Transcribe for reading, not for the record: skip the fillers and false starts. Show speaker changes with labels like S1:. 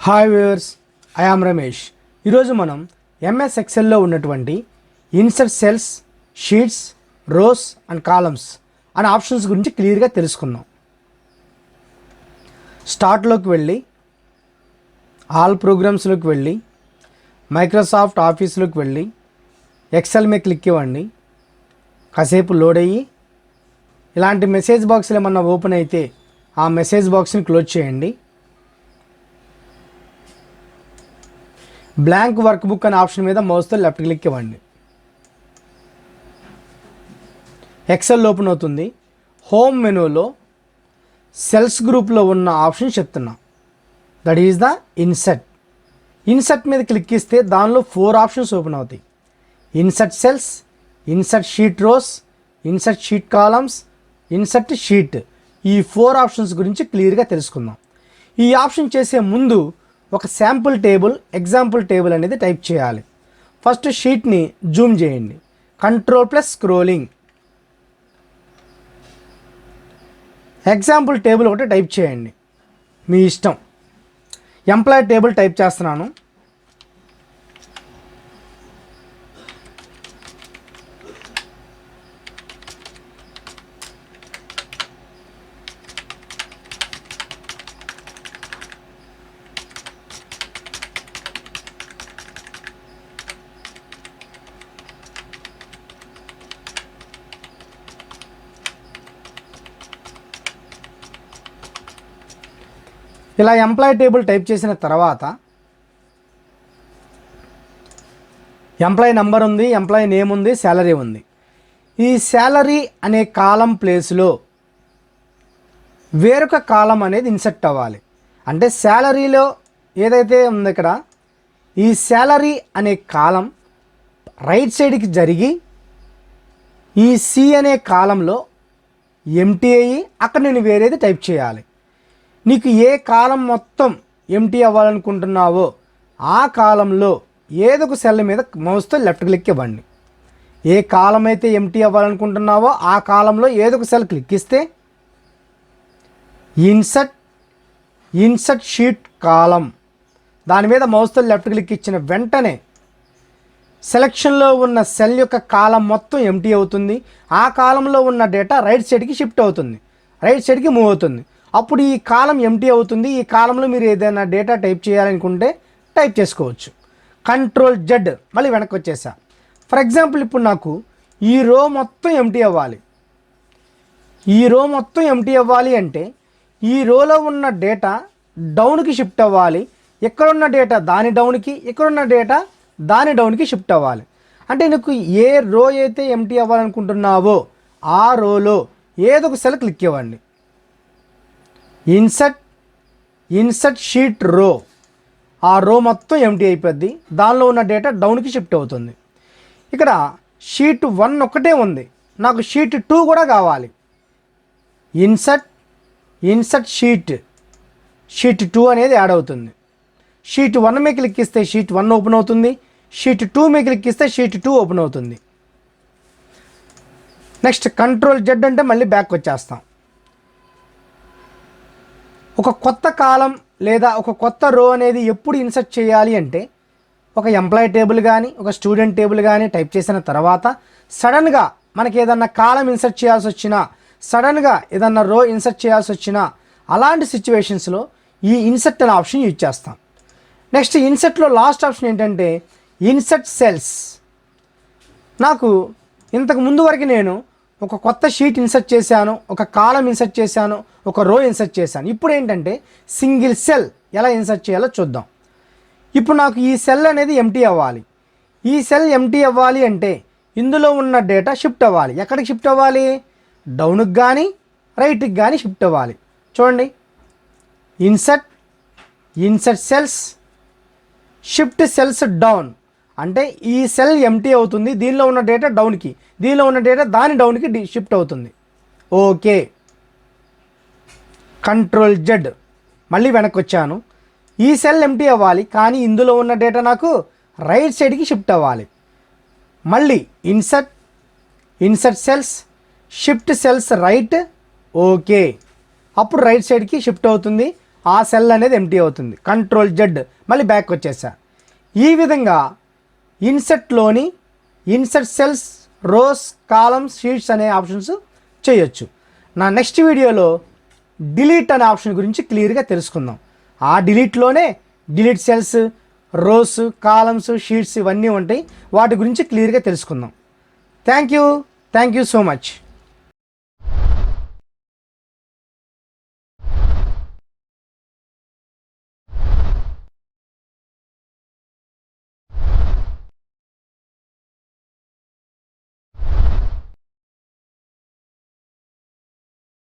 S1: Hi viewers, I am Ramesh. ఈరోజు మనం MS ఎక్సెల్లో ఉన్నటువంటి insert cells, sheets, rows and columns అనే ఆప్షన్స్ గురించి క్లియర్గా తెలుసుకుందాం. స్టార్ట్లోకి వెళ్ళి ఆల్ ప్రోగ్రామ్స్లోకి వెళ్ళి మైక్రోసాఫ్ట్ ఆఫీస్లోకి వెళ్ళి ఎక్సెల్ మీద క్లిక్ ఇవ్వండి. కాసేపు లోడ్ అయ్యి ఇలాంటి మెసేజ్ బాక్స్లు ఏమన్నా ఓపెన్ అయితే ఆ మెసేజ్ బాక్స్ని క్లోజ్ చేయండి. బ్లాంక్ వర్క్ బుక్ అనే ఆప్షన్ మీద మౌస్తో లెఫ్ట్ క్లిక్ ఇవ్వండి. ఎక్సెల్ ఓపెన్ అవుతుంది. హోమ్ మెనూలో సెల్స్ గ్రూప్లో ఉన్న ఆప్షన్ చెప్తున్నా, that is the insert. Insert మీద క్లిక్ ఇస్తే దానిలో 4 ఆప్షన్స్ ఓపెన్ అవుతాయి. Insert cells, insert sheet rows, insert sheet columns, insert sheet. ఈ 4 ఆప్షన్స్ గురించి క్లియర్గా తెలుసుకుందాం. ఈ ఆప్షన్ చేసే ముందు ఒక శాంపుల్ టేబుల్, ఎగ్జాంపుల్ టేబుల్ అనేది టైప్ చేయాలి. ఫస్ట్ షీట్ని జూమ్ చేయండి, కంట్రోల్+ స్క్రోలింగ్. ఎగ్జాంపుల్ టేబుల్ ఒకటి టైప్ చేయండి, మీ ఇష్టం. ఎంప్లాయీ టేబుల్ టైప్ చేస్తున్నాను. ఇలా ఎంప్లాయీ టేబుల్ టైప్ చేసిన తర్వాత ఎంప్లాయీ నెంబర్ ఉంది, ఎంప్లాయీ నేమ్ ఉంది, శాలరీ ఉంది. ఈ శాలరీ అనే కాలం ప్లేస్లో వేరొక కాలం అనేది ఇన్సర్ట్ అవ్వాలి. అంటే శాలరీలో ఏదైతే ఉంది ఇక్కడ, ఈ శాలరీ అనే కాలం రైట్ సైడ్కి జరిగి ఈ సి అనే కాలంలో ఎంటీ అయ్యి అక్కడ నేను వేరేది టైప్ చేయాలి. నీకు ఏ కాలం మొత్తం ఎంటీ అవ్వాలనుకుంటున్నావో ఆ కాలంలో ఏదో ఒక సెల్ మీద మౌస్తో లెఫ్ట్ క్లిక్ ఇవ్వండి. ఏ కాలం అయితే ఎంటీ అవ్వాలనుకుంటున్నావో ఆ కాలంలో ఏదో ఒక సెల్ క్లిక్ ఇస్తే ఇన్సర్ట్ షీట్ కాలం దాని మీద మౌస్తో లెఫ్ట్ క్లిక్ ఇచ్చిన వెంటనే సెలక్షన్లో ఉన్న సెల్ యొక్క కాలం మొత్తం ఎంటీ అవుతుంది. ఆ కాలంలో ఉన్న డేటా రైట్ సైడ్కి షిఫ్ట్ అవుతుంది, రైట్ సైడ్కి మూవ్ అవుతుంది. అప్పుడు ఈ కాలం ఎంటీ అవుతుంది. ఈ కాలంలో మీరు ఏదైనా డేటా టైప్ చేయాలనుకుంటే టైప్ చేసుకోవచ్చు. కంట్రోల్+Z, మళ్ళీ వెనక్కి వచ్చేసా. ఫర్ ఎగ్జాంపుల్ ఇప్పుడు నాకు ఈ రో మొత్తం ఎంటీ అవ్వాలి. ఈ రో మొత్తం ఎంటీ అవ్వాలి అంటే ఈ రోలో ఉన్న డేటా డౌన్కి షిఫ్ట్ అవ్వాలి. ఎక్కడున్న డేటా దాని డౌన్కి, ఎక్కడున్న డేటా దాని డౌన్కి షిఫ్ట్ అవ్వాలి. అంటే నీకు ఏ రో అయితే ఎంటీ అవ్వాలనుకుంటున్నావో ఆ రోలో ఏదో ఒక సెల్ క్లిక్ ఇవ్వండి. ఇన్సర్ట్ షీట్ రో, ఆ రో మొత్తం ఎంటీ అయిపోద్ది. దానిలో ఉన్న డేటా డౌన్కి షిఫ్ట్ అవుతుంది. ఇక్కడ షీట్ 1 ఒక్కటే ఉంది, నాకు షీట్ 2 కూడా కావాలి. ఇన్సర్ట్ షీట్ 2 అనేది యాడ్ అవుతుంది. షీట్ 1 మీద క్లిక్ ఇస్తే షీట్ 1 ఓపెన్ అవుతుంది. షీట్ 2 మీద క్లిక్ ఇస్తే షీట్ 2 ఓపెన్ అవుతుంది. నెక్స్ట్ కంట్రోల్+Z అంటే మళ్ళీ బ్యాక్ వచ్చేస్తాం. ఒక కొత్త కాలం లేదా ఒక కొత్త రో అనేది ఎప్పుడు ఇన్సర్ట్ చేయాలి అంటే, ఒక ఎంప్లాయీ టేబుల్ కానీ ఒక స్టూడెంట్ టేబుల్ కానీ టైప్ చేసిన తర్వాత సడన్గా మనకి ఏదన్నా కాలం ఇన్సర్ట్ చేయాల్సి వచ్చినా, సడన్గా ఏదన్నా రో ఇన్సర్ట్ చేయాల్సి వచ్చినా అలాంటి సిచ్యువేషన్స్లో ఈ ఇన్సర్ట్ అనే ఆప్షన్ యూజ్ చేస్తాం. నెక్స్ట్ ఇన్సర్ట్లో లాస్ట్ ఆప్షన్ ఏంటంటే ఇన్సర్ట్ సెల్స్. నాకు ఇంతకు ముందు వరకు నేను ఒక కొత్త షీట్ ఇన్సర్ట్ చేశాను, ఒక కాలం ఇన్సర్ట్ చేశాను, ఒక రో ఇన్సర్ట్ చేశాను. ఇప్పుడు ఏంటంటే సింగిల్ సెల్ ఎలా ఇన్సర్ట్ చేయాలో చూద్దాం. ఇప్పుడు నాకు ఈ సెల్ అనేది ఎంటీ అవ్వాలి. ఈ సెల్ ఎంటీ అవ్వాలి అంటే ఇందులో ఉన్న డేటా షిఫ్ట్ అవ్వాలి. ఎక్కడికి షిఫ్ట్ అవ్వాలి? డౌన్కి కానీ రైట్కి కానీ షిఫ్ట్ అవ్వాలి. చూడండి, insert cells, shift cells down. అంటే ఈ సెల్ ఎంటీ అవుతుంది, దీనిలో ఉన్న డేటా డౌన్కి, దీనిలో ఉన్న డేటా దాని డౌన్కి షిఫ్ట్ అవుతుంది. ఓకే, కంట్రోల్+Z, మళ్ళీ వెనక్కి వచ్చాను. ఈ సెల్ ఎంటీ అవ్వాలి కానీ ఇందులో ఉన్న డేటా నాకు రైట్ సైడ్కి షిఫ్ట్ అవ్వాలి. మళ్ళీ insert cells, shift cells right. Okay, అప్పుడు రైట్ సైడ్కి షిఫ్ట్ అవుతుంది. ఆ సెల్ అనేది ఎంటీ అవుతుంది. కంట్రోల్ జెడ్ మళ్ళీ బ్యాక్ వచ్చేసా. ఈ విధంగా ఇన్సర్ట్లోని insert cells, rows, columns, sheets అనే ఆప్షన్స్ చేయొచ్చు. నా నెక్స్ట్ వీడియోలో డిలీట్ అనే ఆప్షన్ గురించి క్లియర్గా తెలుసుకుందాం. ఆ డిలీట్లోనే delete cells, rows, columns, sheets ఇవన్నీ ఉంటాయి. వాటి గురించి క్లియర్గా తెలుసుకుందాం. Thank you so much.